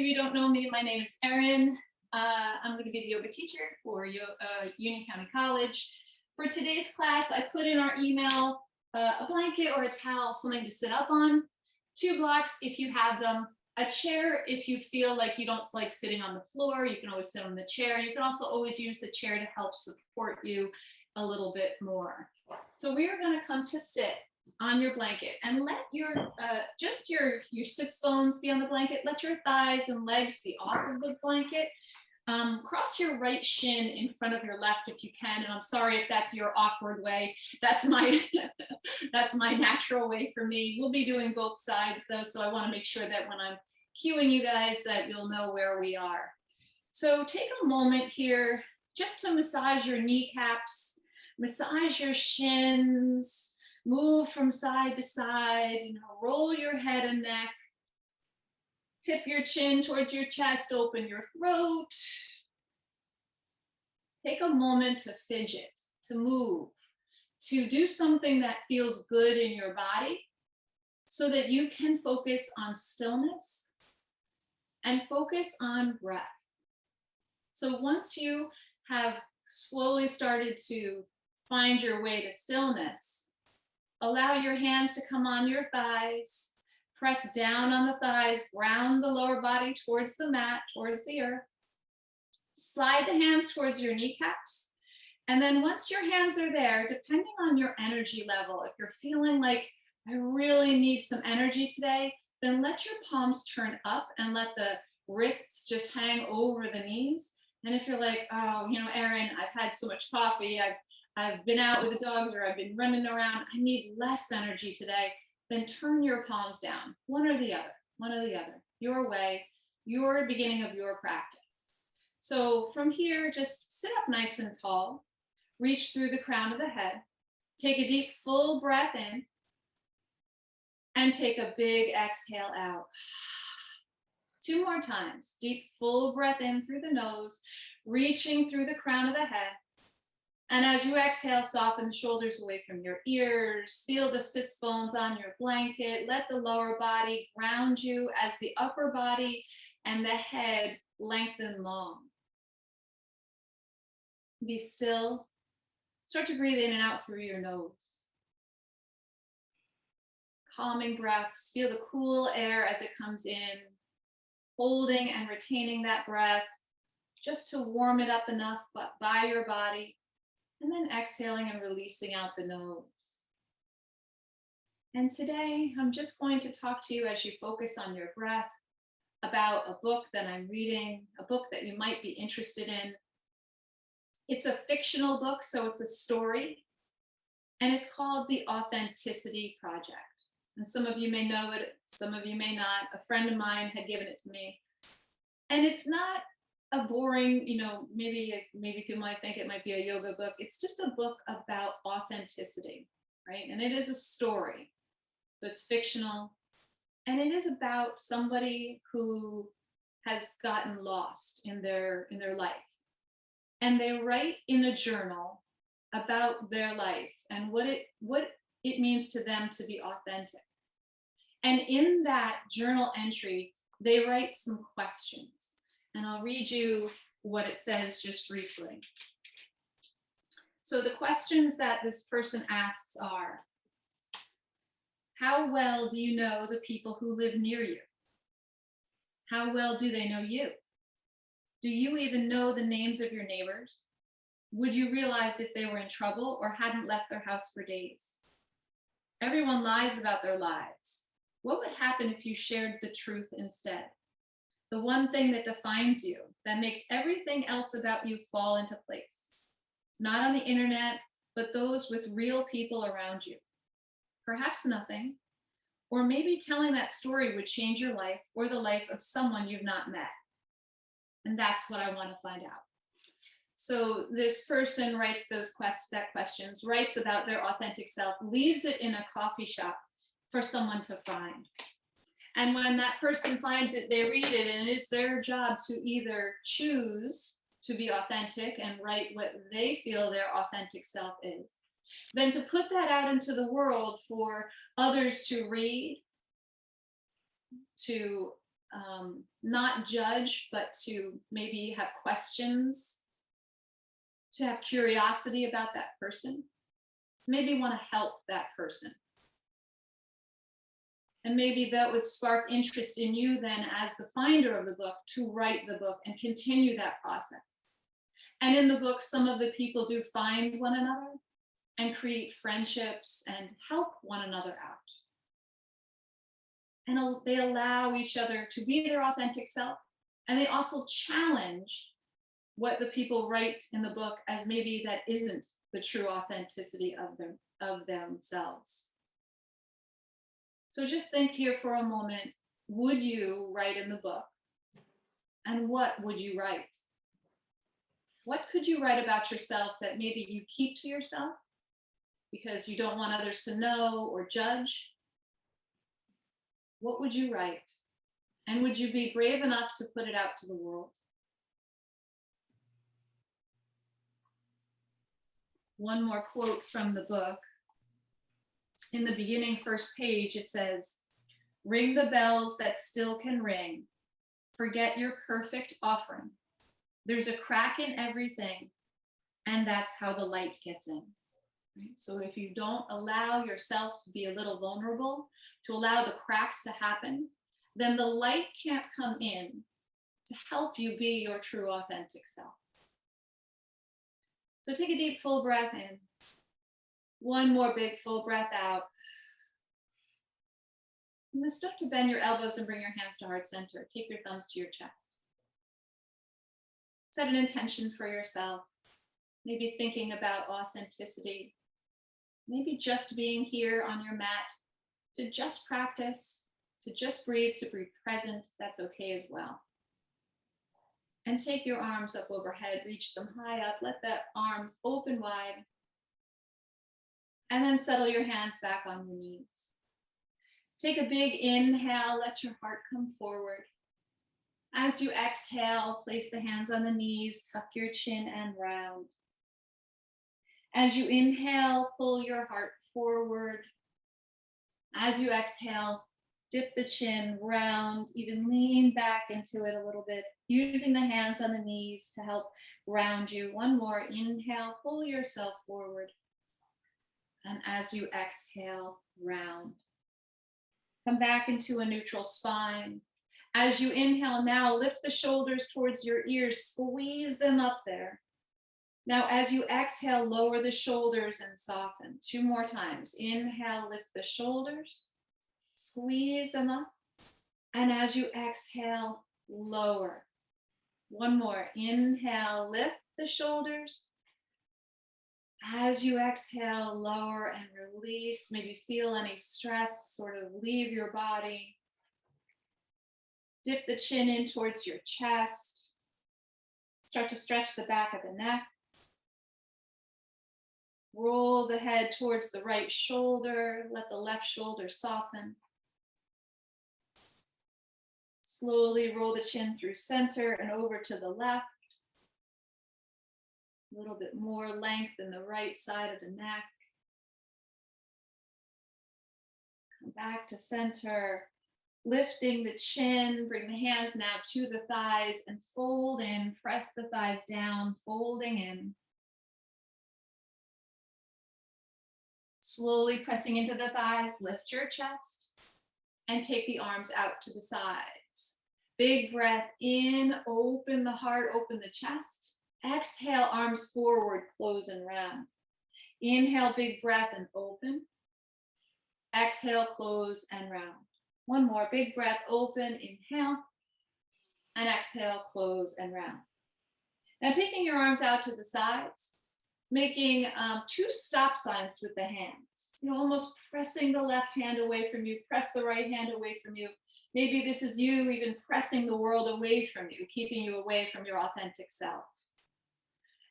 of you don't know me, my name is Erin. I'm going to be the yoga teacher for Union County College. For today's class, I put in our email a blanket or a towel, something to sit up on, 2 blocks if you have them, a chair if you feel like you don't like sitting on the floor, you can always sit on the chair. You can also always use the chair to help support you a little bit more. So we are going to come to sit on your blanket and let your just your sits bones be on the blanket. Let your thighs and legs be off of the blanket. Cross your right shin in front of your left if you can. And I'm sorry if that's your awkward way. That's my that's my natural way for me. We'll be doing both sides though, so I want to make sure that when I'm cueing you guys that you'll know where we are. So take a moment here just to massage your kneecaps, massage your shins, move from side to side, roll your head and neck, tip your chin towards your chest, open your throat. Take a moment to fidget, to move, to do something that feels good in your body so that you can focus on stillness and focus on breath. So once you have slowly started to find your way to stillness, allow your hands to come on your thighs, press down on the thighs, ground the lower body towards the mat, towards the earth. Slide the hands towards your kneecaps. And then once your hands are there, depending on your energy level, if you're feeling like I really need some energy today, then let your palms turn up and let the wrists just hang over the knees. And if you're like, oh, Erin, I've had so much coffee, I've been out with the dogs or I've been running around, I need less energy today, then turn your palms down, one or the other, your way, your beginning of your practice. So from here, just sit up nice and tall, reach through the crown of the head, take a deep full breath in, and take a big exhale out. 2 more times, deep full breath in through the nose, reaching through the crown of the head. And as you exhale, soften the shoulders away from your ears. Feel the sits bones on your blanket. Let the lower body ground you as the upper body and the head lengthen long. Be still. Start to breathe in and out through your nose. Calming breaths. Feel the cool air as it comes in. Holding and retaining that breath just to warm it up enough by your body. And then exhaling and releasing out the nose. And today, I'm just going to talk to you as you focus on your breath about a book that I'm reading, a book that you might be interested in. It's a fictional book, so it's a story, and it's called The Authenticity Project. And some of you may know it, some of you may not. A friend of mine had given it to me. And it's not a boring, maybe people might think it might be a yoga book. It's just a book about authenticity, right? And it is a story. So it's fictional. And it is about somebody who has gotten lost in their life. And they write in a journal about their life and what it means to them to be authentic. And in that journal entry, they write some questions. And I'll read you what it says just briefly. So the questions that this person asks are, how well do you know the people who live near you? How well do they know you? Do you even know the names of your neighbors? Would you realize if they were in trouble or hadn't left their house for days? Everyone lies about their lives. What would happen if you shared the truth instead? The one thing that defines you, that makes everything else about you fall into place. Not on the internet, but those with real people around you. Perhaps nothing, or maybe telling that story would change your life or the life of someone you've not met. And that's what I want to find out. So this person writes those questions, writes about their authentic self, leaves it in a coffee shop for someone to find. And when that person finds it, they read it, and it is their job to either choose to be authentic and write what they feel their authentic self is, then to put that out into the world for others to read, to not judge, but to maybe have questions, to have curiosity about that person, maybe want to help that person. And maybe that would spark interest in you then as the finder of the book to write the book and continue that process. And in the book, some of the people do find one another and create friendships and help one another out. And they allow each other to be their authentic self. And they also challenge what the people write in the book as maybe that isn't the true authenticity of themselves. So just think here for a moment, would you write in the book? And what would you write? What could you write about yourself that maybe you keep to yourself because you don't want others to know or judge? What would you write? And would you be brave enough to put it out to the world? One more quote from the book. In the beginning first page, it says, "Ring the bells that still can ring. Forget your perfect offering. There's a crack in everything, and that's how the light gets in." Right? So if you don't allow yourself to be a little vulnerable, to allow the cracks to happen, then the light can't come in to help you be your true authentic self. So take a deep full breath in. One more big full breath out. And then start to bend your elbows and bring your hands to heart center. Take your thumbs to your chest. Set an intention for yourself. Maybe thinking about authenticity. Maybe just being here on your mat to just practice, to just breathe, to be present. That's okay as well. And take your arms up overhead, reach them high up, let the arms open wide. And then settle your hands back on your knees. Take a big inhale, let your heart come forward. As you exhale, place the hands on the knees, tuck your chin and round. As you inhale, pull your heart forward. As you exhale, dip the chin, round, even lean back into it a little bit, using the hands on the knees to help ground you. One more inhale, pull yourself forward. And as you exhale, round. Come back into a neutral spine. As you inhale now, lift the shoulders towards your ears, squeeze them up there. Now, as you exhale, lower the shoulders and soften. 2 more times. Inhale, lift the shoulders, squeeze them up. And as you exhale, lower. 1 more. Inhale, lift the shoulders. As you exhale, lower and release. Maybe feel any stress sort of leave your body. Dip the chin in towards your chest. Start to stretch the back of the neck. Roll the head towards the right shoulder. Let the left shoulder soften. Slowly roll the chin through center and over to the left. A little bit more length in the right side of the neck. Come back to center. Lifting the chin, bring the hands now to the thighs and fold in. Press the thighs down, folding in. Slowly pressing into the thighs, lift your chest and take the arms out to the sides. Big breath in, open the heart, open the chest. Exhale, arms forward, close and round. Inhale, big breath and open. Exhale, close and round. 1 more, big breath, open, inhale, and exhale, close and round. Now taking your arms out to the sides, making 2 stop signs with the hands. Almost pressing the left hand away from you, press the right hand away from you. Maybe this is you even pressing the world away from you, keeping you away from your authentic self.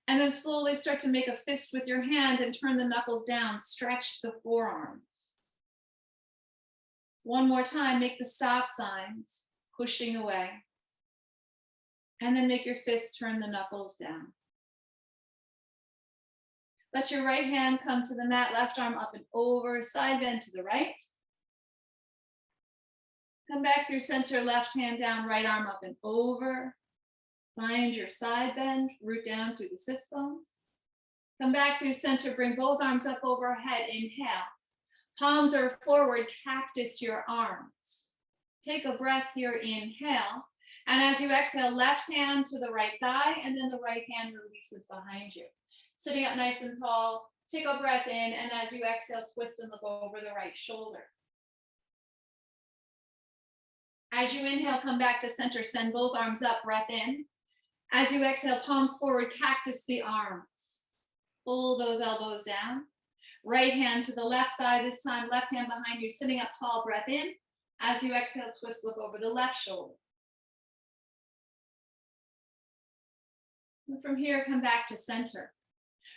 And then slowly start to make a fist with your hand and turn the knuckles down, stretch the forearms. 1 more time, make the stop signs, pushing away. And then make your fist turn the knuckles down. Let your right hand come to the mat, left arm up and over, side bend to the right. Come back through center, left hand down, right arm up and over. Find your side bend, root down through the sits bones. Come back through center, bring both arms up overhead, inhale. Palms are forward, cactus your arms. Take a breath here, inhale. And as you exhale, left hand to the right thigh, and then the right hand releases behind you. Sitting up nice and tall, take a breath in, and as you exhale, twist and look over the right shoulder. As you inhale, come back to center, send both arms up, breath in. As you exhale, palms forward, cactus the arms. Pull those elbows down. Right hand to the left thigh, this time left hand behind you, sitting up tall, breath in. As you exhale, twist, look over the left shoulder. And from here, come back to center.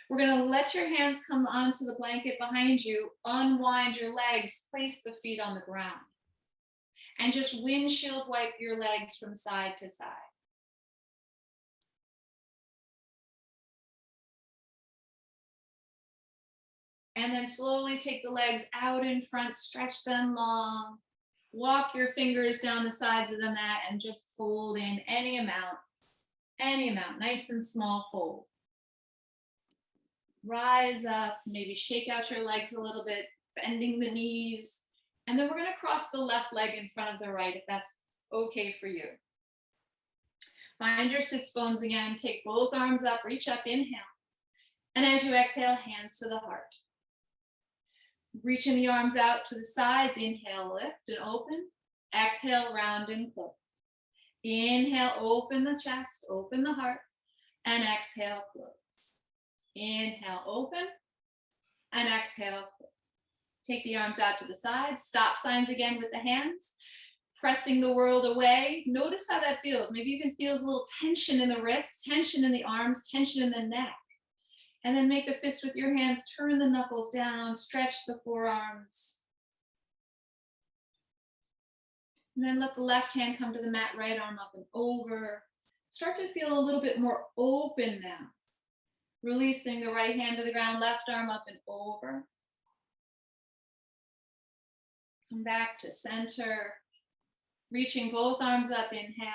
We're gonna let your hands come onto the blanket behind you, unwind your legs, place the feet on the ground. And just windshield wipe your legs from side to side. And then slowly take the legs out in front, stretch them long. Walk your fingers down the sides of the mat and just fold in any amount, nice and small fold. Rise up, maybe shake out your legs a little bit, bending the knees. And then we're gonna cross the left leg in front of the right if that's okay for you. Find your sits bones again, take both arms up, reach up, inhale. And as you exhale, hands to the heart. Reaching the arms out to the sides, inhale, lift and open. Exhale, round and close. Inhale, open the chest, open the heart, and exhale, close. Inhale, open, and exhale, close. Take the arms out to the sides, stop signs again with the hands, pressing the world away. Notice how that feels. Maybe even feels a little tension in the wrists, tension in the arms, tension in the neck. And then make the fist with your hands, turn the knuckles down, stretch the forearms. And then let the left hand come to the mat, right arm up and over. Start to feel a little bit more open now. Releasing the right hand to the ground, left arm up and over. Come back to center. Reaching both arms up, inhale.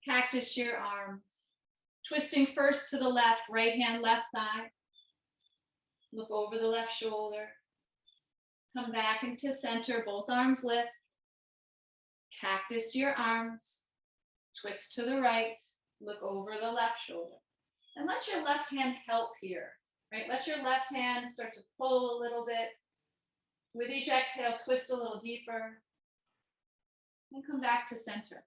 Cactus your arms. Twisting first to the left, right hand, left thigh. Look over the left shoulder. Come back into center, both arms lift. Cactus your arms. Twist to the right, look over the left shoulder. And let your left hand help here, right? Let your left hand start to pull a little bit. With each exhale, twist a little deeper. And come back to center.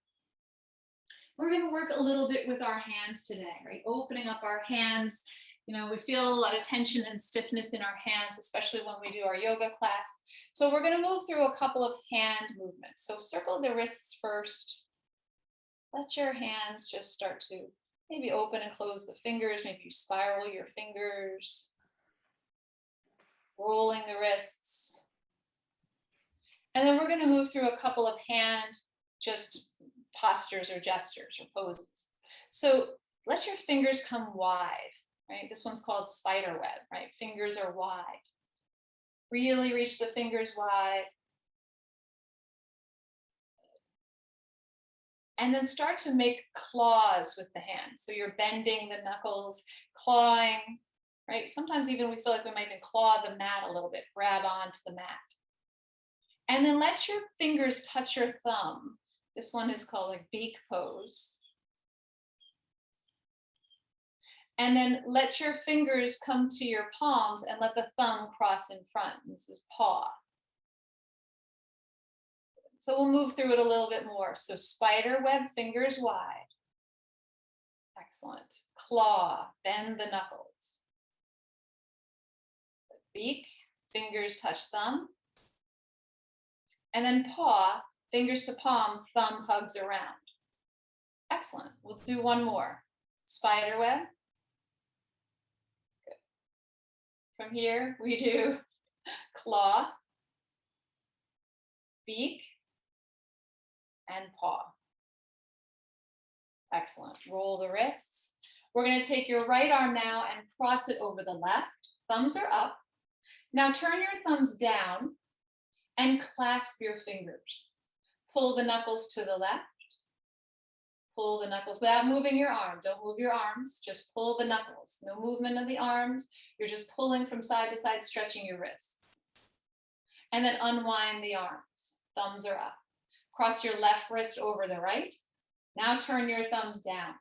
We're going to work a little bit with our hands today, right? Opening up our hands. You know, we feel a lot of tension and stiffness in our hands, especially when we do our yoga class. So we're going to move through a couple of hand movements. So circle the wrists first. Let your hands just start to maybe open and close the fingers. Maybe you spiral your fingers. Rolling the wrists. And then we're going to move through a couple of hand just postures or gestures or poses. So let your fingers come wide, right? This one's called spider web, right? Fingers are wide. Really reach the fingers wide. And then start to make claws with the hands. So you're bending the knuckles, clawing, right? Sometimes even we feel like we might even claw the mat a little bit, grab onto the mat. And then let your fingers touch your thumb. This one is called a beak pose. And then let your fingers come to your palms and let the thumb cross in front. This is paw. So we'll move through it a little bit more. So spider web, fingers wide. Excellent. Claw, bend the knuckles. Beak, fingers touch thumb. And then paw, fingers to palm, thumb hugs around. Excellent. We'll do one more. Spider web. Good. From here, we do claw, beak, and paw. Excellent. Roll the wrists. We're going to take your right arm now and cross it over the left. Thumbs are up. Now turn your thumbs down and clasp your fingers. Pull the knuckles to the left. Pull the knuckles without moving your arm. Don't move your arms, just pull the knuckles. No movement of the arms. You're just pulling from side to side, stretching your wrists. And then unwind the arms. Thumbs are up. Cross your left wrist over the right. Now turn your thumbs down.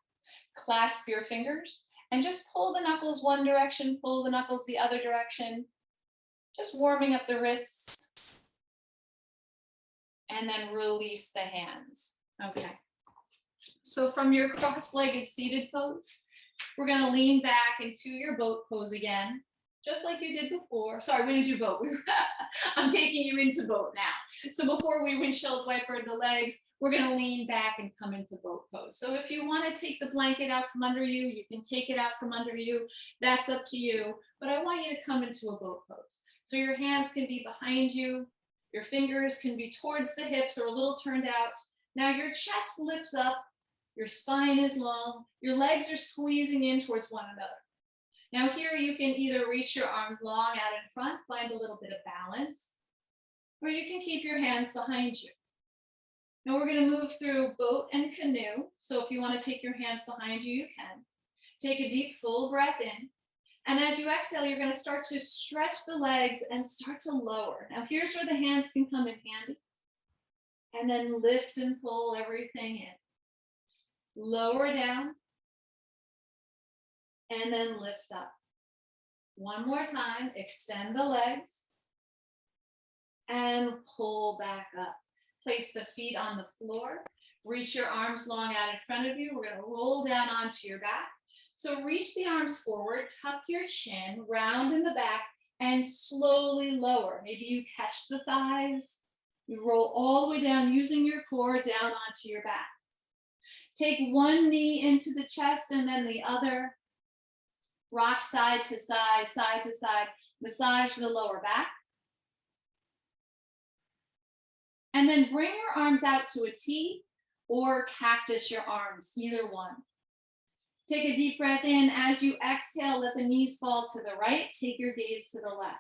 Clasp your fingers and just pull the knuckles one direction, pull the knuckles the other direction. Just warming up the wrists. And then release the hands. Okay. So from your cross-legged seated pose, we're going to lean back into your boat pose again, just like you did before. Sorry, we didn't do boat. I'm taking you into boat now. So before we windshield wiper the legs, we're going to lean back and come into boat pose. So if you want to take the blanket out from under you, you can take it out from under you. That's up to you. But I want you to come into a boat pose. So your hands can be behind you. Your fingers can be towards the hips or a little turned out. Now your chest lifts up. Your spine is long. Your legs are squeezing in towards one another. Now here you can either reach your arms long out in front, find a little bit of balance, or you can keep your hands behind you. Now we're going to move through boat and canoe. So if you want to take your hands behind you, you can. Take a deep full breath in. And as you exhale, you're going to start to stretch the legs and start to lower. Now here's where the hands can come in handy. And then lift and pull everything in. Lower down, and then lift up. One more time, extend the legs, and pull back up. Place the feet on the floor, reach your arms long out in front of you. We're going to roll down onto your back. So reach the arms forward, tuck your chin, round in the back, and slowly lower. Maybe you catch the thighs. You roll all the way down using your core down onto your back. Take one knee into the chest and then the other. Rock side to side, side to side. Massage the lower back. And then bring your arms out to a T or cactus your arms, either one. Take a deep breath in. As you exhale, let the knees fall to the right. Take your gaze to the left.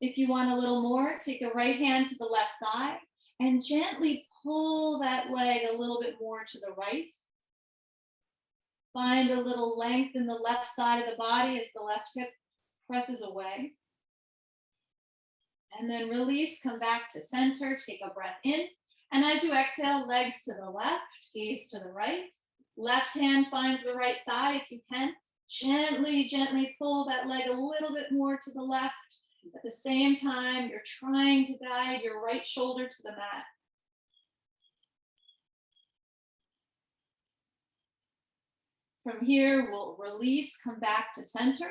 If you want a little more, take the right hand to the left thigh and gently pull that leg a little bit more to the right. Find a little length in the left side of the body as the left hip presses away. And then release, come back to center, take a breath in. And as you exhale, legs to the left, gaze to the right. Left hand finds the right thigh if you can. Gently, gently pull that leg a little bit more to the left. At the same time, you're trying to guide your right shoulder to the mat. From here, we'll release, come back to center,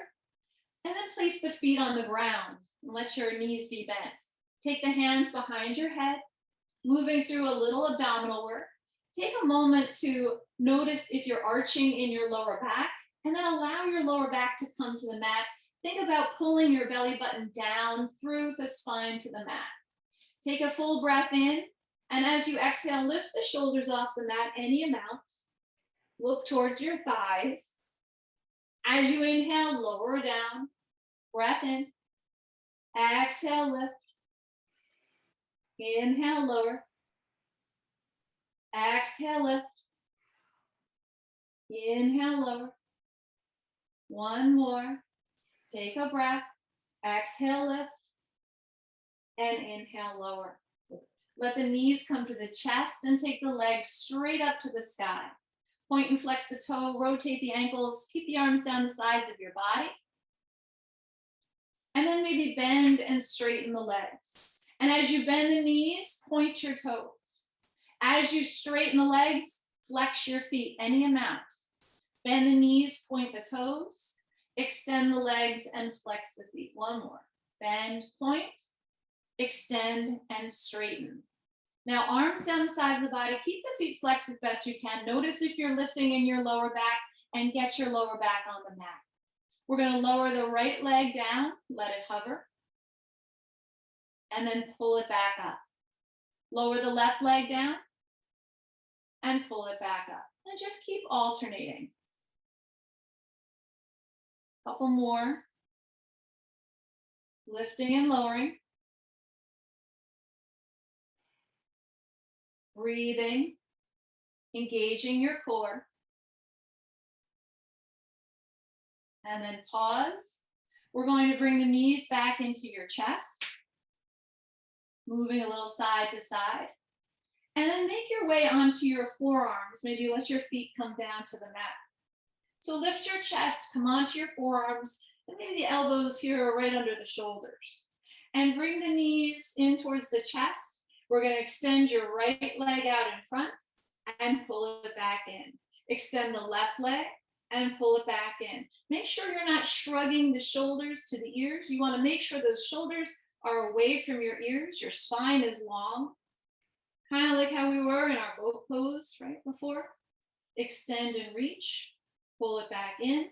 and then place the feet on the ground and let your knees be bent. Take the hands behind your head, moving through a little abdominal work. Take a moment to notice if you're arching in your lower back, and then allow your lower back to come to the mat. Think about pulling your belly button down through the spine to the mat. Take a full breath in, and as you exhale, lift the shoulders off the mat any amount. Look towards your thighs. As you inhale, lower down. Breath in. Exhale, lift. Inhale, lower. Exhale, lift. Inhale, lower. One more. Take a breath. Exhale, lift. And inhale, lower. Let the knees come to the chest and take the legs straight up to the sky. Point and flex the toe, rotate the ankles, keep the arms down the sides of your body. And then maybe bend and straighten the legs. And as you bend the knees, point your toes. As you straighten the legs, flex your feet any amount. Bend the knees, point the toes, extend the legs and flex the feet. One more. Bend, point, extend and straighten. Now, arms down the side of the body, keep the feet flexed as best you can. Notice if you're lifting in your lower back and get your lower back on the mat. We're going to lower the right leg down, let it hover, and then pull it back up. Lower the left leg down and pull it back up. And just keep alternating. Couple more. Lifting and lowering. breathing, engaging your core. And then pause. We're going to bring the knees back into your chest, moving a little side to side. And then make your way onto your forearms. Maybe let your feet come down to the mat. So lift your chest, come onto your forearms, and maybe the elbows here are right under the shoulders. And bring the knees in towards the chest. We're going to extend your right leg out in front and pull it back in. Extend the left leg and pull it back in. Make sure you're not shrugging the shoulders to the ears. You want to make sure those shoulders are away from your ears. Your spine is long. Kind of like how we were in our boat pose right before. Extend and reach, pull it back in,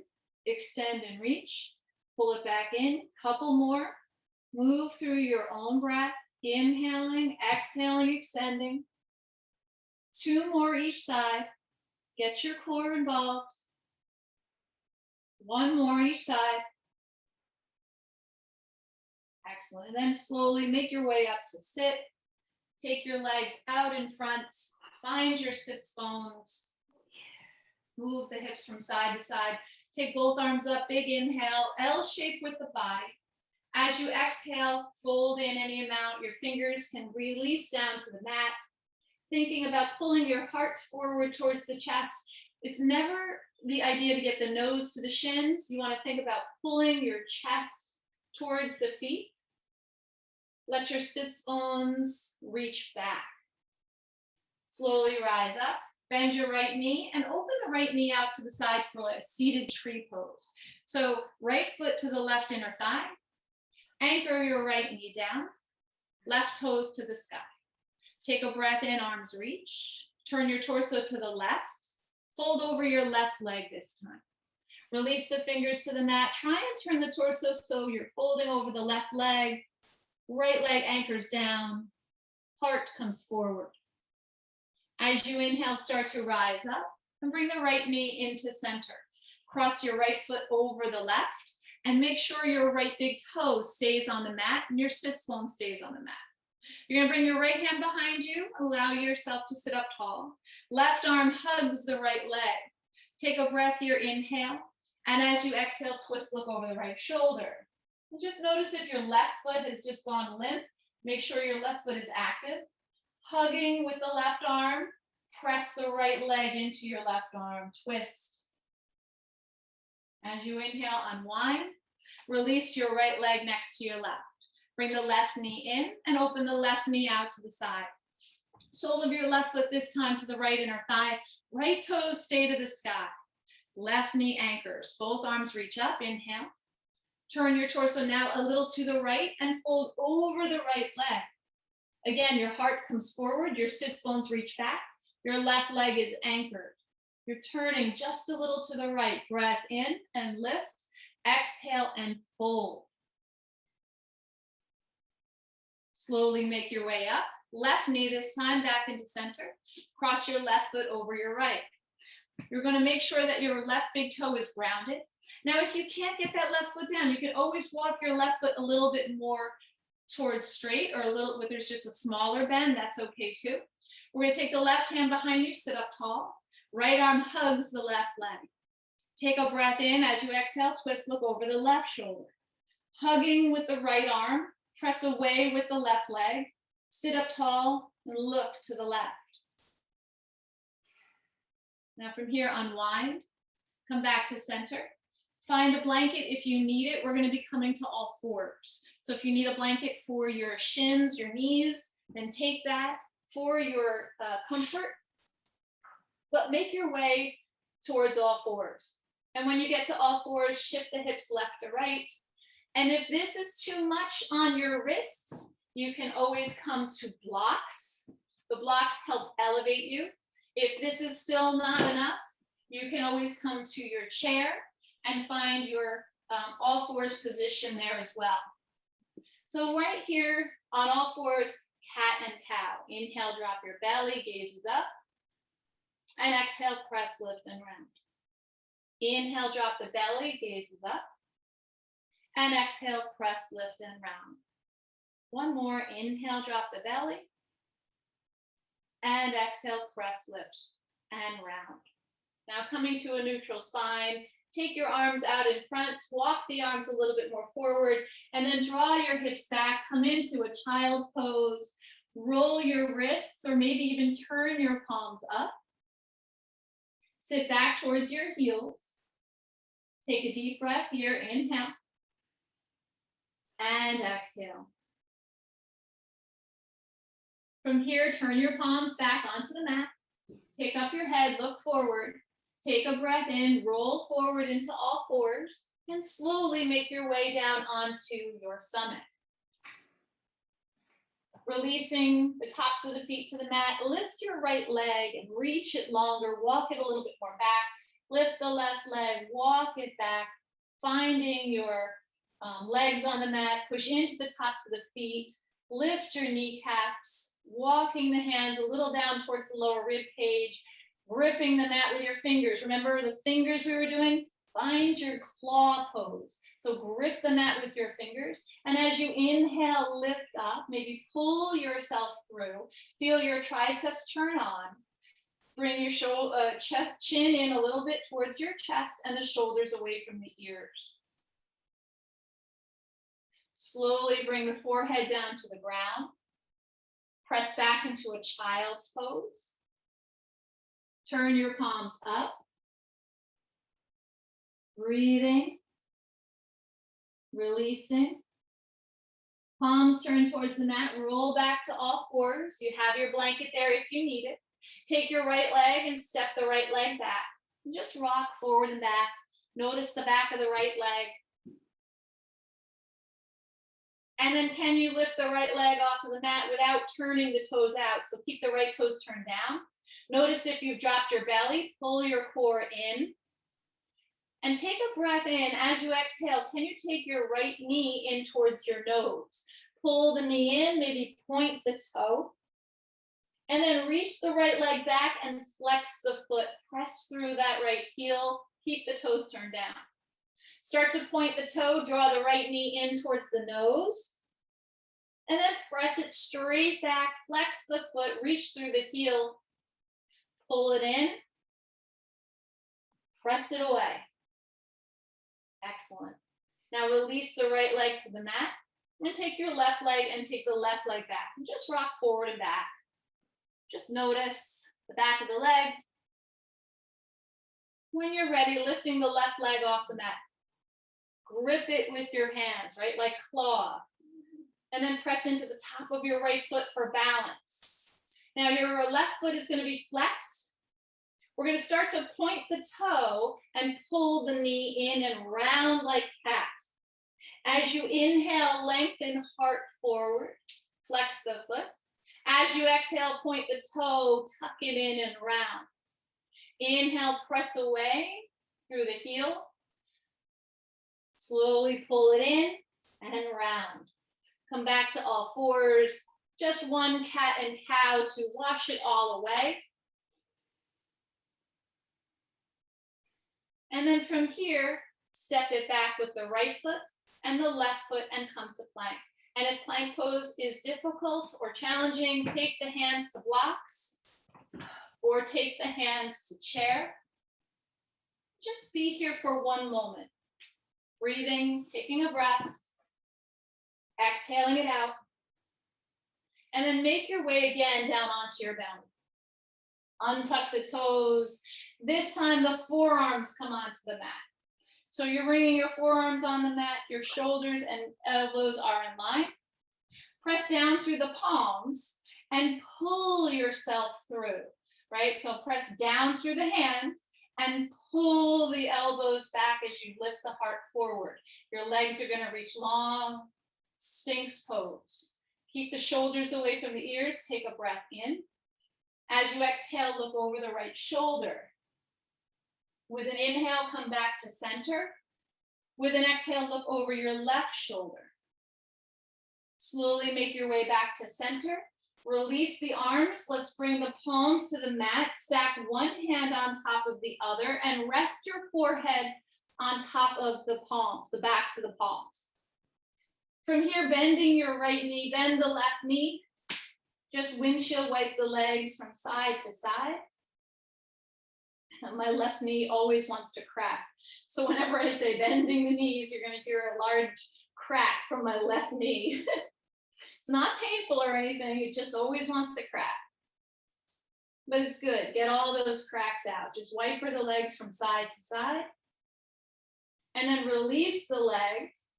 extend and reach, pull it back in. Couple more. Move through your own breath, inhaling, exhaling, extending. 2 more each side. Get your core involved. 1 more each side. Excellent. And then slowly make your way up to sit. Take your legs out in front. Find your sits bones. Move the hips from side to side. Take both arms up. Big inhale. L shape with the body. As you exhale, fold in any amount. Your fingers can release down to the mat. Thinking about pulling your heart forward towards the chest. It's never the idea to get the nose to the shins. You want to think about pulling your chest towards the feet. Let your sits bones reach back. Slowly rise up, bend your right knee, and open the right knee out to the side for a seated tree pose. So right foot to the left inner thigh. Anchor your right knee down, left toes to the sky. Take a breath in, arms reach. Turn your torso to the left. Fold over your left leg this time. Release the fingers to the mat. Try and turn the torso so you're folding over the left leg. Right leg anchors down. Heart comes forward. As you inhale, start to rise up and bring the right knee into center. Cross your right foot over the left and make sure your right big toe stays on the mat and your sits bone stays on the mat. You're going to bring your right hand behind you. Allow yourself to sit up tall. Left arm hugs the right leg. Take a breath here, inhale. And as you exhale, twist, look over the right shoulder. And just notice if your left foot has just gone limp. Make sure your left foot is active. Hugging with the left arm. Press the right leg into your left arm. Twist. As you inhale, unwind. Release your right leg next to your left. Bring the left knee in and open the left knee out to the side. Sole of your left foot this time to the right inner thigh. Right toes stay to the sky. Left knee anchors. Both arms reach up. Inhale. Turn your torso now a little to the right and fold over the right leg. Again, your heart comes forward. Your sits bones reach back. Your left leg is anchored. You're turning just a little to the right. Breath in and lift. Exhale and fold. Slowly make your way up. Left knee this time back into center. Cross your left foot over your right. You're going to make sure that your left big toe is grounded. Now, if you can't get that left foot down, you can always walk your left foot a little bit more towards straight or a little, if there's just a smaller bend, that's okay too. We're going to take the left hand behind you, sit up tall. Right arm hugs the left leg. Take a breath in. As you exhale, twist, look over the left shoulder. Hugging with the right arm. Press away with the left leg. Sit up tall and look to the left. Now from here, unwind. Come back to center. Find a blanket if you need it. We're going to be coming to all fours. So if you need a blanket for your shins, your knees, then take that for your comfort. But make your way towards all fours. And when you get to all fours, shift the hips left to right. And if this is too much on your wrists, you can always come to blocks. The blocks help elevate you. If this is still not enough, you can always come to your chair and find your all fours position there as well. So right here on all fours, cat and cow. Inhale, drop your belly, gazes up. And exhale, press, lift, and round. Inhale, drop the belly, gazes up. And exhale, press, lift, and round. One more. Inhale, drop the belly. And exhale, press, lift, and round. Now coming to a neutral spine, take your arms out in front, walk the arms a little bit more forward, and then draw your hips back, come into a child's pose, roll your wrists, or maybe even turn your palms up. Sit back towards your heels. Take a deep breath here, inhale, and exhale. From here, turn your palms back onto the mat. Pick up your head, look forward. Take a breath in, roll forward into all fours, and slowly make your way down onto your stomach. Releasing the tops of the feet to the mat, lift your right leg and reach it longer, walk it a little bit more back. Lift the left leg, walk it back, finding your legs on the mat, push into the tops of the feet, lift your kneecaps, walking the hands a little down towards the lower rib cage, gripping the mat with your fingers. Remember the fingers we were doing? Find your claw pose. So grip the mat with your fingers. And as you inhale, lift up, maybe pull yourself through. Feel your triceps turn on. Bring your chin in a little bit towards your chest and the shoulders away from the ears. Slowly bring the forehead down to the ground. Press back into a child's pose. Turn your palms up. Breathing. Releasing. Palms turn towards the mat. Roll back to all fours. You have your blanket there if you need it. Take your right leg and step the right leg back. And just rock forward and back. Notice the back of the right leg. And then can you lift the right leg off of the mat without turning the toes out? So keep the right toes turned down. Notice if you've dropped your belly, pull your core in. And take a breath in. As you exhale, can you take your right knee in towards your nose? Pull the knee in, maybe point the toe. And then reach the right leg back and flex the foot. Press through that right heel. Keep the toes turned down. Start to point the toe, draw the right knee in towards the nose. And then press it straight back, flex the foot, reach through the heel. Pull it in. Press it away. Excellent. Now release the right leg to the mat. And take your left leg and take the left leg back. And just rock forward and back. Just notice the back of the leg. When you're ready, lifting the left leg off the mat. Grip it with your hands, right? Like claw. And then press into the top of your right foot for balance. Now your left foot is going to be flexed. We're going to start to point the toe and pull the knee in and round like cat. As you inhale, lengthen heart forward. Flex the foot. As you exhale, point the toe, tuck it in and round. Inhale, press away through the heel. Slowly pull it in and round. Come back to all fours. Just one cat and cow to wash it all away. And then from here, step it back with the right foot and the left foot and come to plank. And if plank pose is difficult or challenging, take the hands to blocks or take the hands to chair. Just be here for one moment. Breathing, taking a breath, exhaling it out, and then make your way again down onto your belly. Untuck the toes. This time the forearms come onto the mat. So you're bringing your forearms on the mat, your shoulders and elbows are in line. Press down through the palms and pull yourself through, right? So press down through the hands and pull the elbows back as you lift the heart forward. Your legs are going to reach long, Sphinx pose. Keep the shoulders away from the ears. Take a breath in. As you exhale, look over the right shoulder. With an inhale, come back to center. With an exhale, look over your left shoulder. Slowly make your way back to center. Release the arms. Let's bring the palms to the mat. Stack one hand on top of the other and rest your forehead on top of the palms, the backs of the palms. From here, bending your right knee, bend the left knee. Just windshield wipe the legs from side to side. My left knee always wants to crack. So whenever I say bending the knees, you're going to hear a large crack from my left knee. It's not painful or anything. It just always wants to crack. But it's good. Get all those cracks out. Just wipe the legs from side to side. And then release the legs.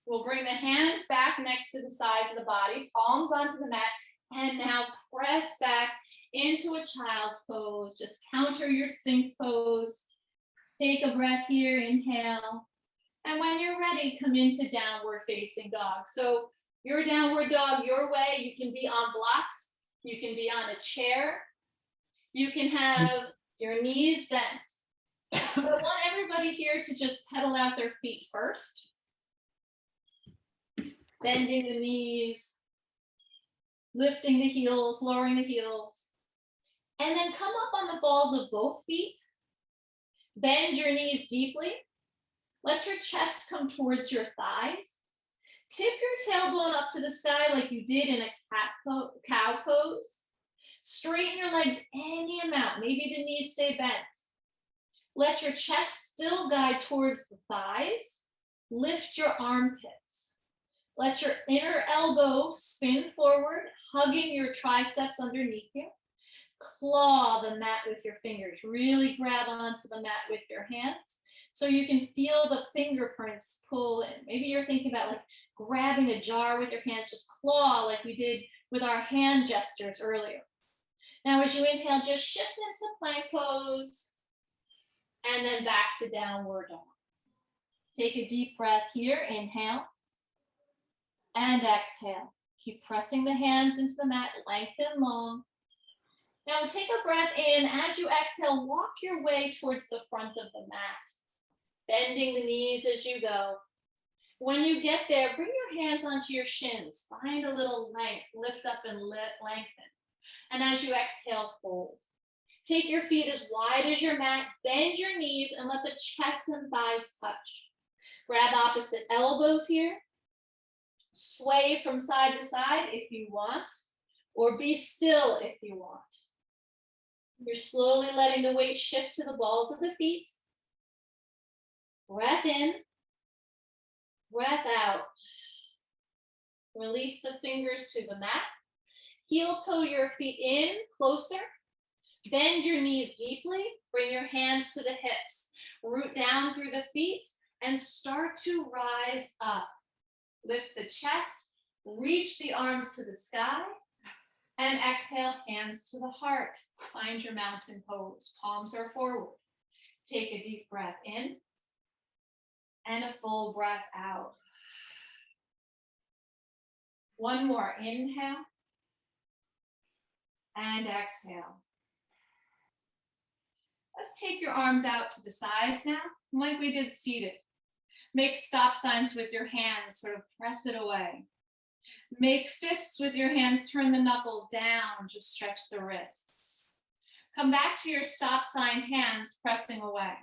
We'll bring the hands back next to the sides of the body, palms onto the mat, and now press back into a child's pose. Just counter your Sphinx pose. Take a breath here, inhale. And when you're ready, come into downward facing dog. So your downward dog, your way, you can be on blocks. You can be on a chair. You can have your knees bent. So I want everybody here to just pedal out their feet first. Bending the knees, lifting the heels, lowering the heels. And then come up on the balls of both feet. Bend your knees deeply. Let your chest come towards your thighs. Tip your tailbone up to the sky like you did in a cow pose. Straighten your legs any amount. Maybe the knees stay bent. Let your chest still guide towards the thighs. Lift your armpits. Let your inner elbow spin forward, hugging your triceps underneath you. Claw the mat with your fingers. Really grab onto the mat with your hands so you can feel the fingerprints pull in. Maybe you're thinking about like grabbing a jar with your hands, just claw like we did with our hand gestures earlier. Now as you inhale, just shift into plank pose and then back to downward dog. Take a deep breath here, inhale and exhale. Keep pressing the hands into the mat, lengthen long. Now take a breath in. As you exhale, walk your way towards the front of the mat, bending the knees as you go. When you get there, bring your hands onto your shins. Find a little length, lift up and lengthen. And as you exhale, fold. Take your feet as wide as your mat, bend your knees and let the chest and thighs touch. Grab opposite elbows here. Sway from side to side if you want, or be still if you want. You're slowly letting the weight shift to the balls of the feet. Breath in, breath out. Release the fingers to the mat. Heel toe your feet in closer. Bend your knees deeply. Bring your hands to the hips. Root down through the feet and start to rise up. Lift the chest, reach the arms to the sky, and exhale, hands to the heart. Find your mountain pose. Palms are forward. Take a deep breath in and a full breath out. One more, inhale and exhale. Let's take your arms out to the sides now, like we did seated. Make stop signs with your hands, sort of press it away. Make fists with your hands, turn the knuckles down, just stretch the wrists. Come back to your stop sign hands, pressing away.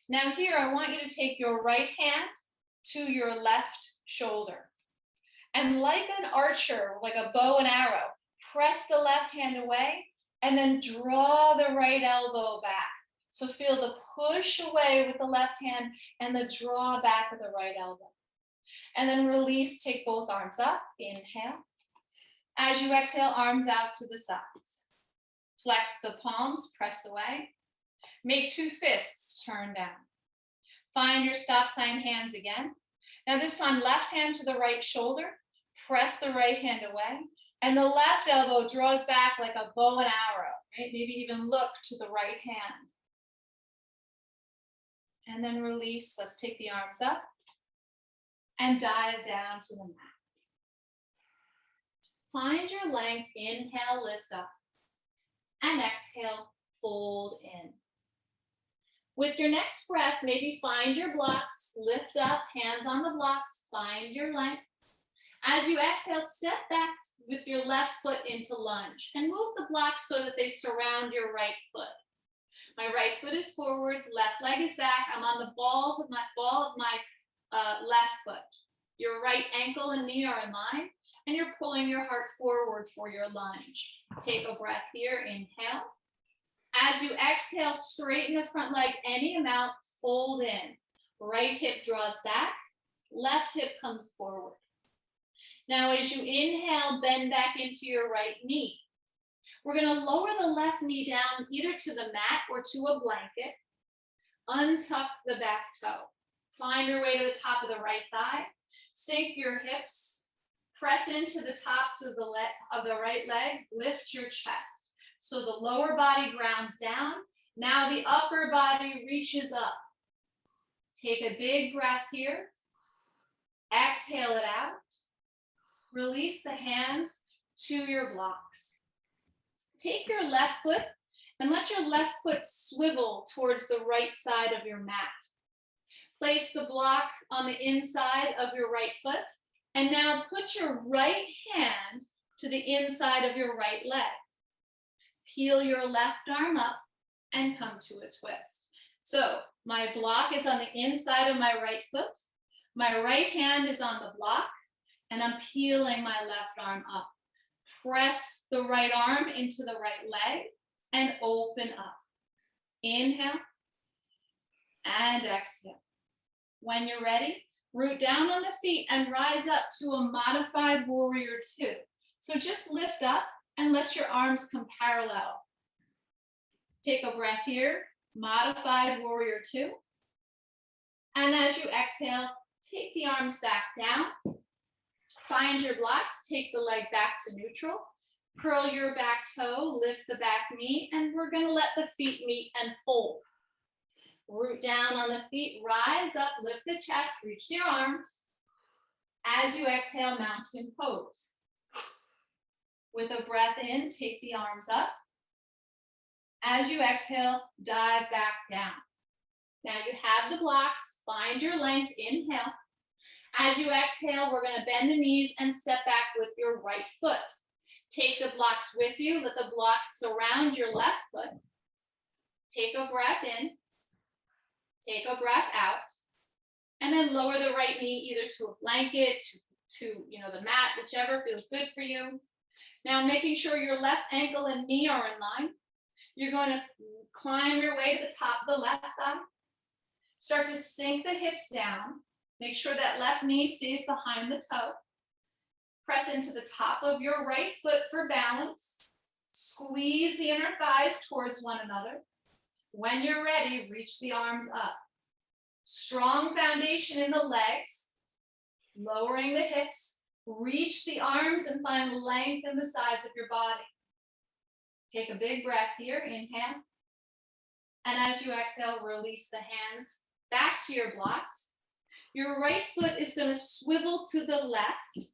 Now here, I want you to take your right hand to your left shoulder. And like an archer, like a bow and arrow, press the left hand away and then draw the right elbow back. So feel the push away with the left hand and the draw back with the right elbow. And then release, take both arms up, inhale. As you exhale, arms out to the sides. Flex the palms, press away. Make two fists, turn down. Find your stop sign hands again. Now this time, left hand to the right shoulder, press the right hand away, and the left elbow draws back like a bow and arrow, right? Maybe even look to the right hand. And then release. Let's take the arms up and dive down to the mat. Find your length. Inhale, lift up. And exhale, fold in. With your next breath, maybe find your blocks. Lift up, hands on the blocks. Find your length. As you exhale, step back with your left foot into lunge. And move the blocks so that they surround your right foot. My right foot is forward, left leg is back. I'm on the ball of my left foot. Your right ankle and knee are in line. and you're pulling your heart forward for your lunge. Take a breath here, inhale. As you exhale, straighten the front leg any amount, fold in. Right hip draws back, left hip comes forward. Now as you inhale, bend back into your right knee. We're gonna lower the left knee down either to the mat or to a blanket. Untuck the back toe. Find your way to the top of the right thigh. Sink your hips. Press into the tops of the right leg. Lift your chest. So the lower body grounds down. Now the upper body reaches up. Take a big breath here. Exhale it out. Release the hands to your blocks. Take your left foot and let your left foot swivel towards the right side of your mat. Place the block on the inside of your right foot, and now put your right hand to the inside of your right leg. Peel your left arm up and come to a twist. So my block is on the inside of my right foot. My right hand is on the block, and I'm peeling my left arm up. Press the right arm into the right leg and open up. Inhale and exhale. When you're ready, root down on the feet and rise up to a modified warrior two. So just lift up and let your arms come parallel. Take a breath here, modified warrior two. And as you exhale, take the arms back down. Find your blocks, take the leg back to neutral. Curl your back toe, lift the back knee, and we're gonna let the feet meet and fold. Root down on the feet, rise up, lift the chest, reach your arms. As you exhale, mountain pose. With a breath in, take the arms up. As you exhale, dive back down. Now you have the blocks, find your length, inhale. As you exhale, we're gonna bend the knees and step back with your right foot. Take the blocks with you, let the blocks surround your left foot. Take a breath in, take a breath out, and then lower the right knee either to a blanket, to the mat, whichever feels good for you. Now making sure your left ankle and knee are in line. You're going to climb your way to the top of the left thigh. Start to sink the hips down. Make sure that left knee stays behind the toe. Press into the top of your right foot for balance. Squeeze the inner thighs towards one another. When you're ready, reach the arms up. Strong foundation in the legs. Lowering the hips. Reach the arms and find length in the sides of your body. Take a big breath here, inhale. And as you exhale, release the hands back to your blocks. Your right foot is going to swivel to the left,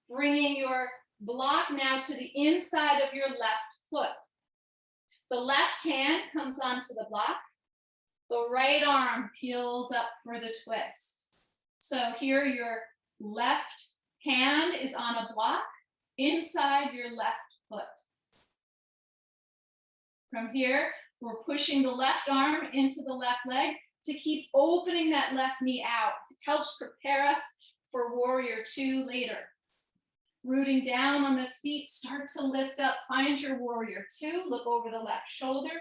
bringing your block now to the inside of your left foot. The left hand comes onto the block. The right arm peels up for the twist. So here your left hand is on a block inside your left foot. From here, we're pushing the left arm into the left leg to keep opening that left knee out. It helps prepare us for warrior two later. Rooting down on the feet, start to lift up. Find your warrior two. Look over the left shoulder,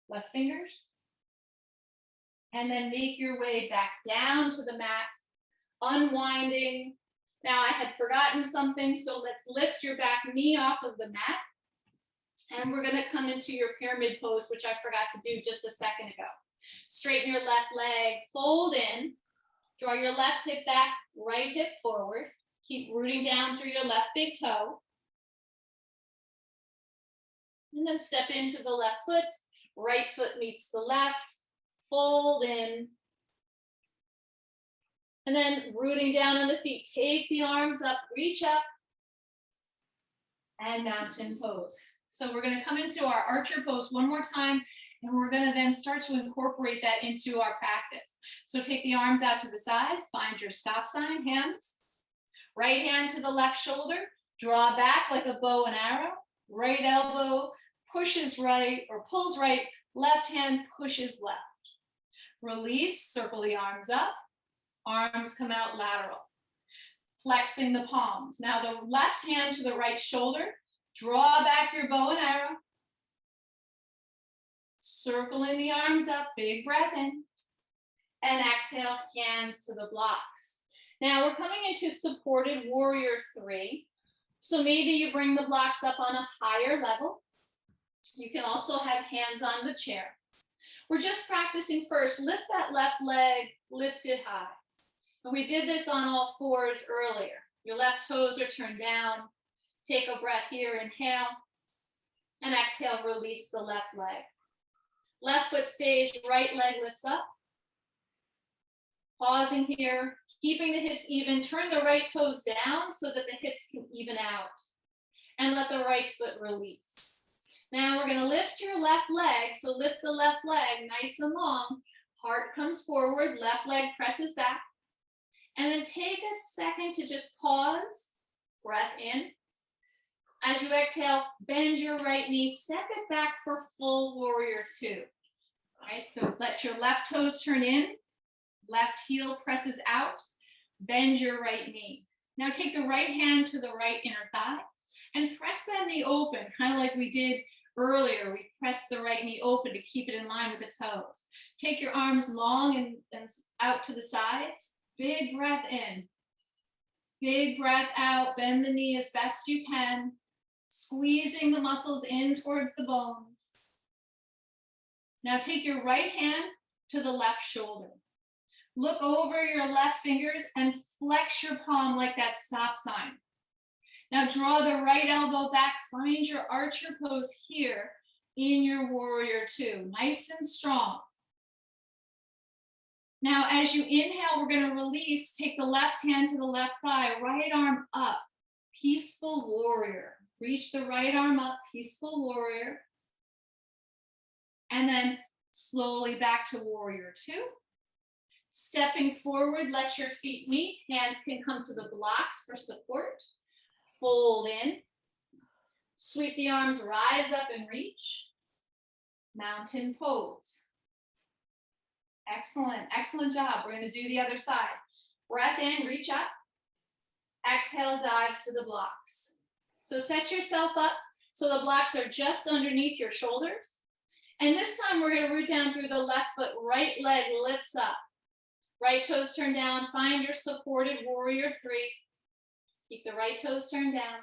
left fingers. And then make your way back down to the mat, unwinding. Now I had forgotten something, so let's lift your back knee off of the mat. And we're gonna come into your pyramid pose, which I forgot to do just a second ago. Straighten your left leg, fold in, draw your left hip back, right hip forward. Keep rooting down through your left big toe. And then step into the left foot, right foot meets the left, fold in. And then rooting down on the feet, take the arms up, reach up, and mountain pose. So we're gonna come into our archer pose one more time, and we're gonna then start to incorporate that into our practice. So take the arms out to the sides, find your stop sign, hands. Right hand to the left shoulder, draw back like a bow and arrow. Right elbow pushes right or pulls right, left hand pushes left. Release, circle the arms up, arms come out lateral. flexing the palms. Now the left hand to the right shoulder, draw back your bow and arrow. Circling the arms up, big breath in. And exhale, hands to the blocks. Now we're coming into supported warrior 3. So maybe you bring the blocks up on a higher level. You can also have hands on the chair. We're just practicing first. Lift that left leg, lift it high. And we did this on all fours earlier. Your left toes are turned down. Take a breath here, inhale. And exhale, release the left leg. Left foot stays, right leg lifts up. Pausing here, keeping the hips even. Turn the right toes down so that the hips can even out. And let the right foot release. Now we're going to lift your left leg. So lift the left leg nice and long. Heart comes forward, left leg presses back. And then take a second to just pause, breath in. As you exhale, bend your right knee, step it back for full warrior 2. All right, so let your left toes turn in, left heel presses out, bend your right knee. Now take the right hand to the right inner thigh and press that knee open, kind of like we did earlier. We pressed the right knee open to keep it in line with the toes. Take your arms long and out to the sides. Big breath in. Big breath out. Bend the knee as best you can. Squeezing the muscles in towards the bones. Now take your right hand to the left shoulder. Look over your left fingers and flex your palm like that stop sign. Now draw the right elbow back. Find your archer pose here in your warrior 2. Nice and strong. Now, as you inhale, we're going to release. Take the left hand to the left thigh, right arm up, peaceful warrior. Reach the right arm up, peaceful warrior. And then slowly back to warrior 2. Stepping forward, let your feet meet. Hands can come to the blocks for support. Fold in. Sweep the arms, rise up and reach. Mountain pose. Excellent, excellent job. We're going to do the other side. Breath in, reach up. Exhale, dive to the blocks. So set yourself up so the blocks are just underneath your shoulders. And this time we're going to root down through the left foot. Right leg lifts up. Right toes turned down. Find your supported warrior 3. Keep the right toes turned down.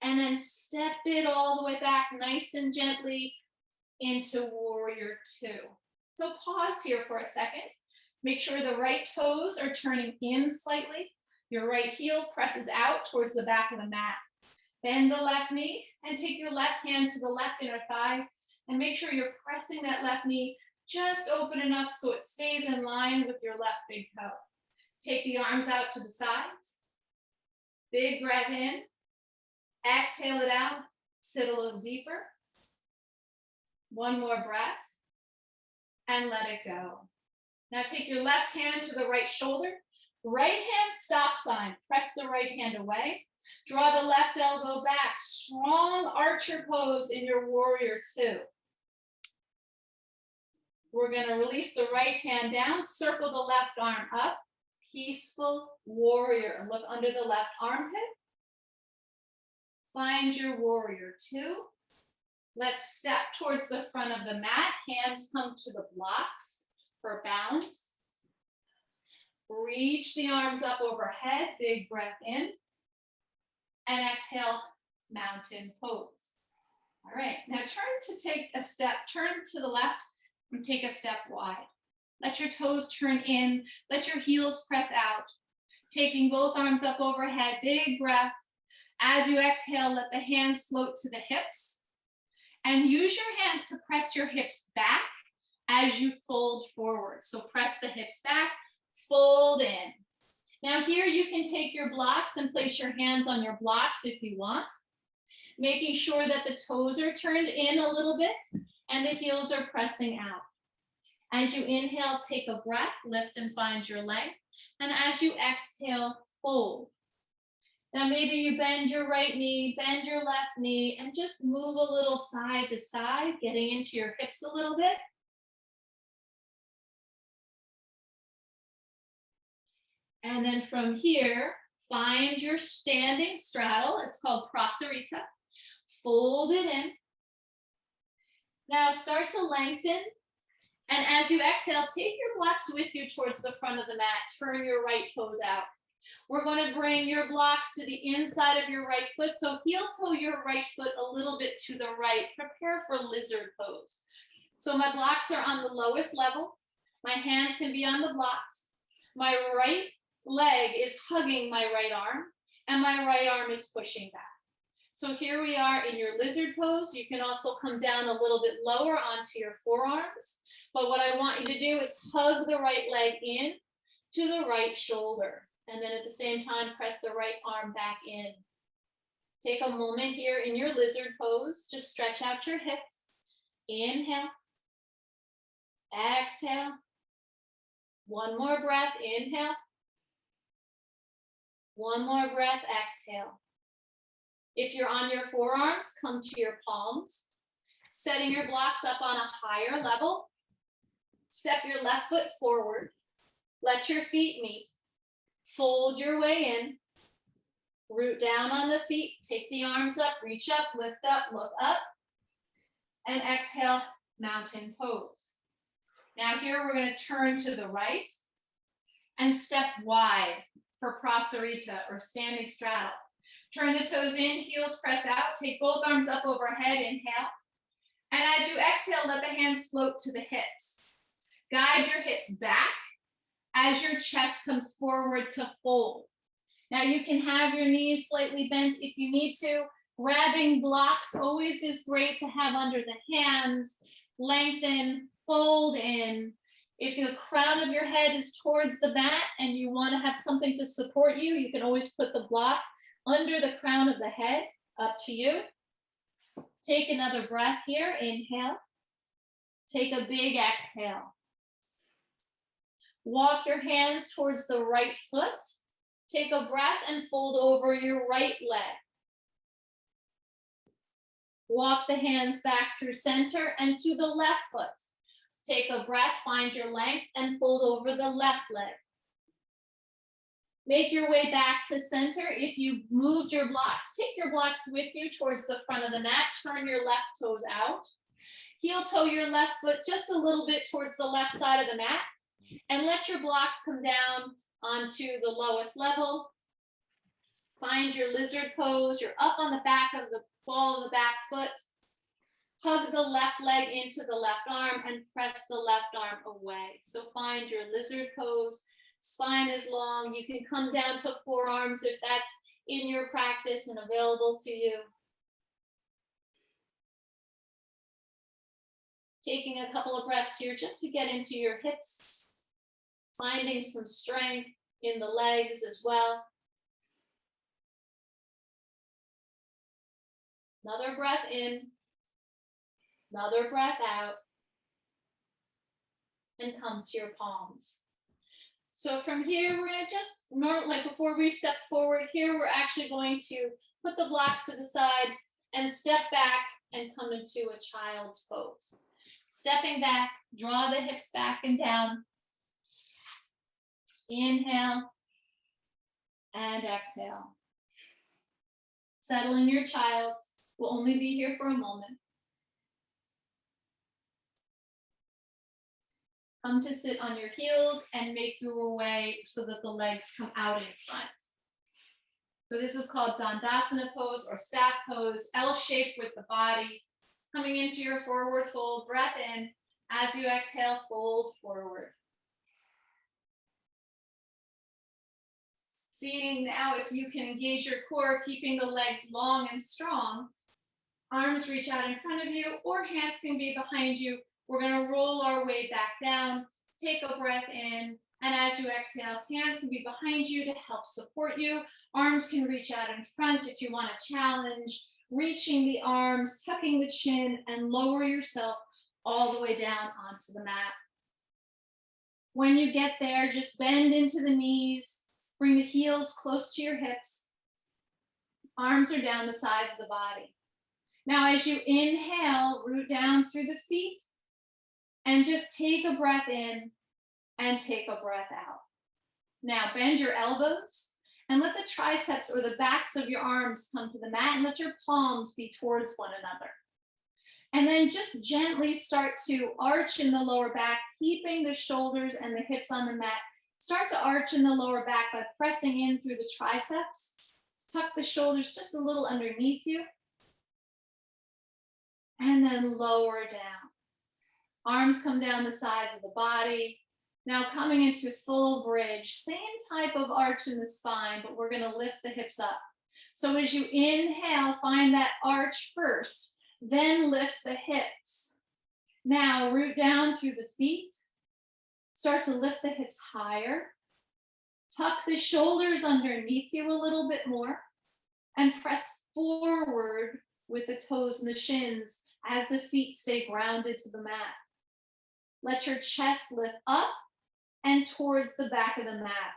And then step it all the way back nice and gently into warrior 2. So pause here for a second. Make sure the right toes are turning in slightly. Your right heel presses out towards the back of the mat. Bend the left knee and take your left hand to the left inner thigh and make sure you're pressing that left knee just open enough so it stays in line with your left big toe. Take the arms out to the sides. Big breath in. Exhale it out. Sit a little deeper. One more breath. And let it go. Now take your left hand to the right shoulder. Right hand stop sign. Press the right hand away. Draw the left elbow back. Strong archer pose in your warrior 2. We're going to release the right hand down. Circle the left arm up. Peaceful warrior. Look under the left armpit. Find your warrior 2. Let's step towards the front of the mat. Hands come to the blocks for balance. Reach the arms up overhead. Big breath in. And exhale, mountain pose. All right, now turn to the left and take a step wide. Let your toes turn in. Let your heels press out. Taking both arms up overhead. Big breath. As you exhale, let the hands float to the hips. And use your hands to press your hips back as you fold forward. So press the hips back, fold in. Now here you can take your blocks and place your hands on your blocks if you want, making sure that the toes are turned in a little bit and the heels are pressing out. As you inhale, take a breath, lift and find your length. And as you exhale, fold. Now maybe you bend your right knee, bend your left knee, and just move a little side to side, getting into your hips a little bit. And then from here, Find your standing straddle. It's called prasarita. Fold it in. Now start to lengthen. And as you exhale, take your blocks with you towards the front of the mat. Turn your right toes out. We're going to bring your blocks to the inside of your right foot. So heel toe your right foot a little bit to the right. Prepare for lizard pose. So my blocks are on the lowest level. My hands can be on the blocks. My right leg is hugging my right arm, and my right arm is pushing back. So here we are in your lizard pose. You can also come down a little bit lower onto your forearms. But what I want you to do is hug the right leg in to the right shoulder. And then at the same time, press the right arm back in. Take a moment here in your lizard pose. Just stretch out your hips. Inhale. Exhale. One more breath. Inhale. One more breath. Exhale. If you're on your forearms, come to your palms. Setting your blocks up on a higher level. Step your left foot forward. Let your feet meet. Fold your way in. Root down on the feet. Take the arms up. Reach up. Lift up. Look up. And exhale, mountain pose. Now here we're going to turn to the right and step wide for prasarita or standing straddle. Turn the toes in. Heels press out. Take both arms up overhead. Inhale. And as you exhale, let the hands float to the hips. Guide your hips back as your chest comes forward to fold. Now you can have your knees slightly bent if you need to. Grabbing blocks always is great to have under the hands. Lengthen, fold in. If the crown of your head is towards the mat and you want to have something to support you, you can always put the block under the crown of the head, up to you. Take another breath here, inhale. Take a big exhale. Walk your hands towards the right foot. Take a breath and fold over your right leg. Walk the hands back through center and to the left foot. Take a breath, find your length, and fold over the left leg. Make your way back to center. If you moved your blocks, take your blocks with you towards the front of the mat. Turn your left toes out. Heel toe your left foot just a little bit towards the left side of the mat. And let your blocks come down onto the lowest level. Find your lizard pose. You're up on the back of the ball of the back foot. Hug the left leg into the left arm and press the left arm away. So find your lizard pose. Spine is long. You can come down to forearms if that's in your practice and available to you. Taking a couple of breaths here just to get into your hips. Finding some strength in the legs as well. Another breath in. Another breath out. And come to your palms. So from here, we're going to just, like before we step forward here, we're actually going to put the blocks to the side and step back and come into a child's pose. Stepping back, draw the hips back and down. Inhale and exhale. Settle in your child's. We'll only be here for a moment. Come to sit on your heels and make your way so that the legs come out in front. So this is called Dandasana pose or staff pose, L-shaped with the body. Coming into your forward fold, breath in. As you exhale, fold forward. Seeing now if you can engage your core, keeping the legs long and strong. Arms reach out in front of you or hands can be behind you. We're going to roll our way back down. Take a breath in. And as you exhale, hands can be behind you to help support you. Arms can reach out in front if you want to challenge. Reaching the arms, tucking the chin, and lower yourself all the way down onto the mat. When you get there, just bend into the knees. Bring the heels close to your hips. Arms are down the sides of the body. Now, as you inhale, root down through the feet. And just take a breath in and take a breath out. Now bend your elbows And let the triceps or the backs of your arms come to the mat, and let your palms be towards one another. And then just gently start to arch in the lower back, keeping the shoulders and the hips on the mat. Start to arch in the lower back by pressing in through the triceps. Tuck the shoulders just a little underneath you. And then lower down. Arms come down the sides of the body. Now coming into full bridge, same type of arch in the spine, but we're gonna lift the hips up. So as you inhale, find that arch first, then lift the hips. Now root down through the feet. Start to lift the hips higher. Tuck the shoulders underneath you a little bit more and press forward with the toes and the shins as the feet stay grounded to the mat. Let your chest lift up and towards the back of the mat.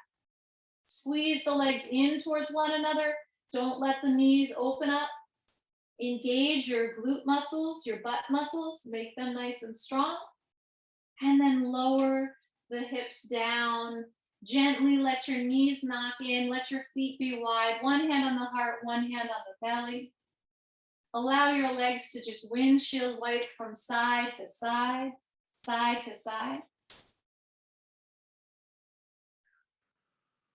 Squeeze the legs in towards one another. Don't let the knees open up. Engage your glute muscles, your butt muscles, make them nice and strong. And then lower the hips down. Gently let your knees knock in, let your feet be wide. One hand on the heart, one hand on the belly. Allow your legs to just windshield wipe from side to side, side to side.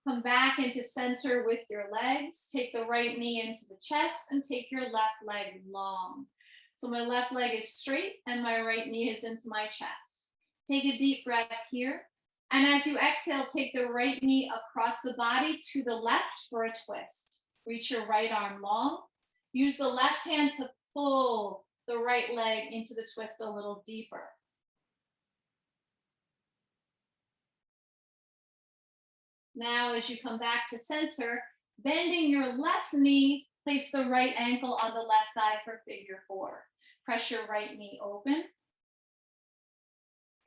Come back into center with your legs. Take the right knee into the chest and take your left leg long. So my left leg is straight and my right knee is into my chest. Take a deep breath here. And as you exhale, take the right knee across the body to the left for a twist. Reach your right arm long. Use the left hand to pull the right leg into the twist a little deeper. Now, as you come back to center, bending your left knee, place the right ankle on the left thigh for figure four. Press your right knee open.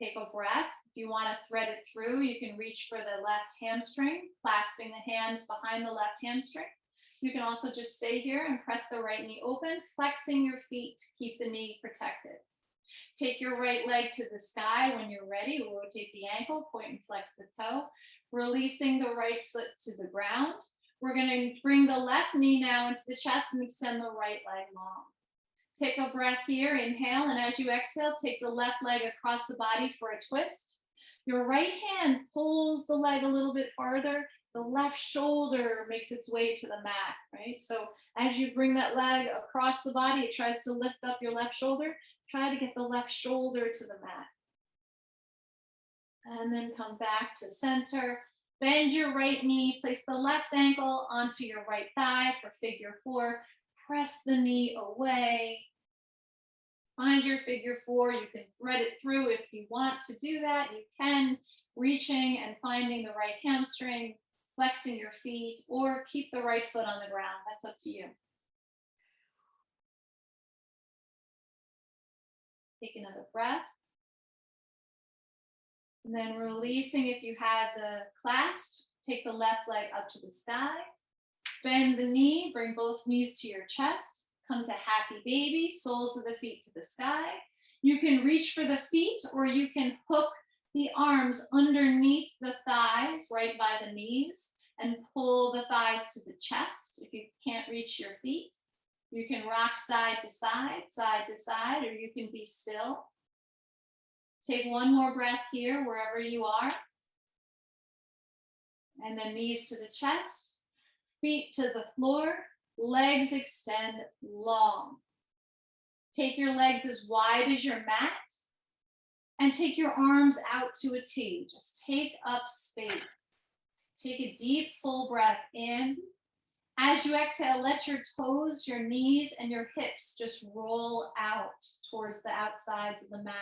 Take a breath. If you want to thread it through, you can reach for the left hamstring, clasping the hands behind the left hamstring. You can also just stay here and press the right knee open, flexing your feet to keep the knee protected. Take your right leg to the sky when you're ready. Rotate the ankle, point and flex the toe, releasing the right foot to the ground. We're going to bring the left knee now into the chest and extend the right leg long. Take a breath here, inhale, and as you exhale, take the left leg across the body for a twist. Your right hand pulls the leg a little bit farther. The left shoulder makes its way to the mat, right? So as you bring that leg across the body, it tries to lift up your left shoulder. Try to get the left shoulder to the mat. And then come back to center. Bend your right knee, place the left ankle onto your right thigh for figure four. Press the knee away. Find your figure four. You can thread it through if you want to do that. You can, reaching and finding the right hamstring, flexing your feet, or keep the right foot on the ground. That's up to you. Take another breath. And then releasing, if you had the clasp, take the left leg up to the sky. Bend the knee, bring both knees to your chest. Come to happy baby, soles of the feet to the sky. You can reach for the feet, or you can hook the arms underneath the thighs, right by the knees, and pull the thighs to the chest. If you can't reach your feet, you can rock side to side, or you can be still. Take one more breath here, wherever you are. And then knees to the chest, feet to the floor, legs extend long. Take your legs as wide as your mat and take your arms out to a T. Just take up space. Take a deep, full breath in. As you exhale, let your toes, your knees, and your hips just roll out towards the outsides of the mat.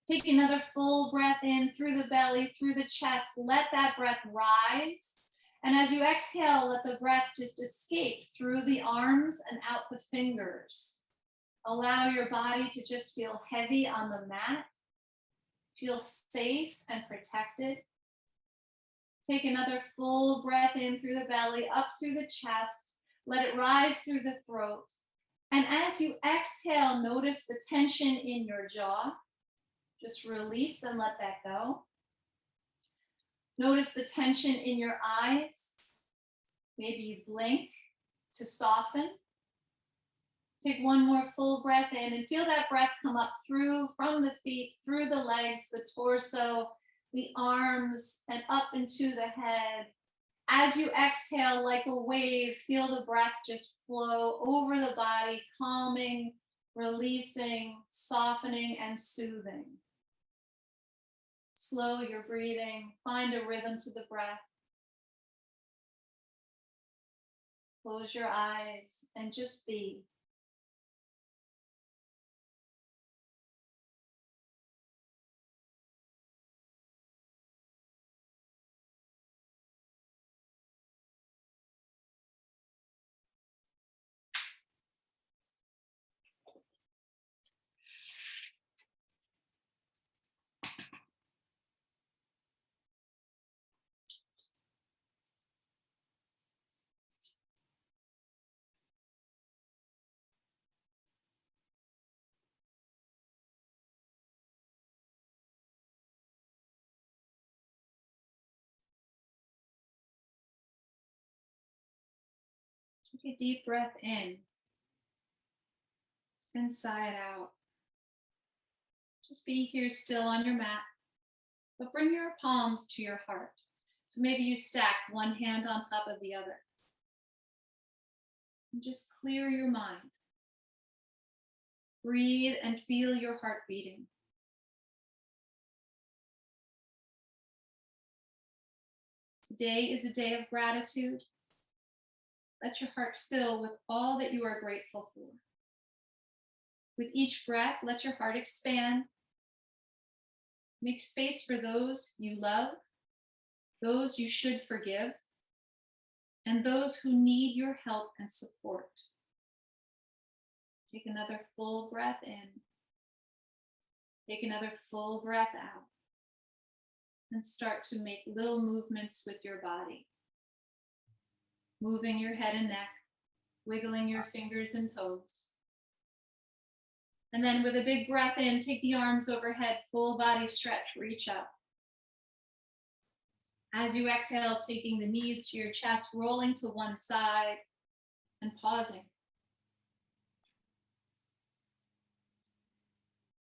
Take another full breath in through the belly, through the chest. Let that breath rise. And as you exhale, let the breath just escape through the arms and out the fingers. Allow your body to just feel heavy on the mat. Feel safe and protected. Take another full breath in through the belly, up through the chest. Let it rise through the throat. And as you exhale, notice the tension in your jaw. Just release and let that go. Notice the tension in your eyes. Maybe you blink to soften. Take one more full breath in and feel that breath come up through from the feet, through the legs, the torso, the arms, and up into the head. As you exhale like a wave, feel the breath just flow over the body, calming, releasing, softening, and soothing. Slow your breathing, find a rhythm to the breath. Close your eyes and just be. Take a deep breath in and sigh it out. Just be here still on your mat, but bring your palms to your heart. So maybe you stack one hand on top of the other. And just clear your mind. Breathe and feel your heart beating. Today is a day of gratitude. Let your heart fill with all that you are grateful for. With each breath, let your heart expand. Make space for those you love, those you should forgive, and those who need your help and support. Take another full breath in. Take another full breath out. And start to make little movements with your body. Moving your head and neck, wiggling your fingers and toes. And then with a big breath in, take the arms overhead, full body stretch, reach up. As you exhale, taking the knees to your chest, rolling to one side and pausing.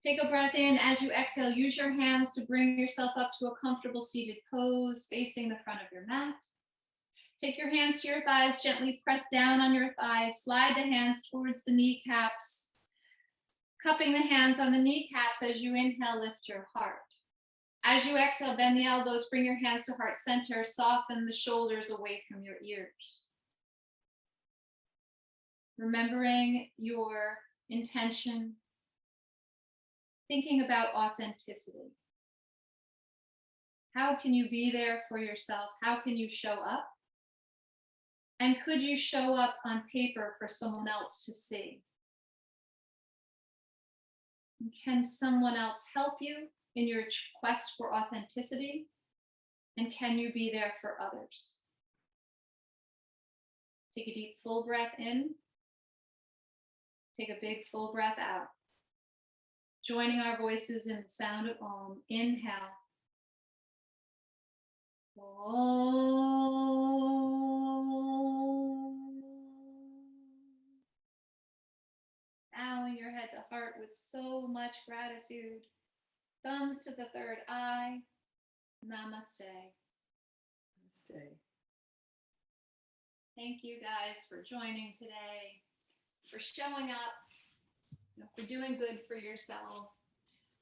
Take a breath in. As you exhale, use your hands to bring yourself up to a comfortable seated pose, facing the front of your mat. Take your hands to your thighs, gently press down on your thighs, slide the hands towards the kneecaps, cupping the hands on the kneecaps. As you inhale, lift your heart. As you exhale, bend the elbows, bring your hands to heart center, soften the shoulders away from your ears. Remembering your intention, thinking about authenticity. How can you be there for yourself? How can you show up? And could you show up on paper for someone else to see? And can someone else help you in your quest for authenticity? And can you be there for others? Take a deep full breath in. Take a big full breath out. Joining our voices in the sound of Om. Inhale. Om. Bowing your head to heart with so much gratitude. Thumbs to the third eye. Namaste. Namaste. Thank you guys for joining today, for showing up, for doing good for yourself.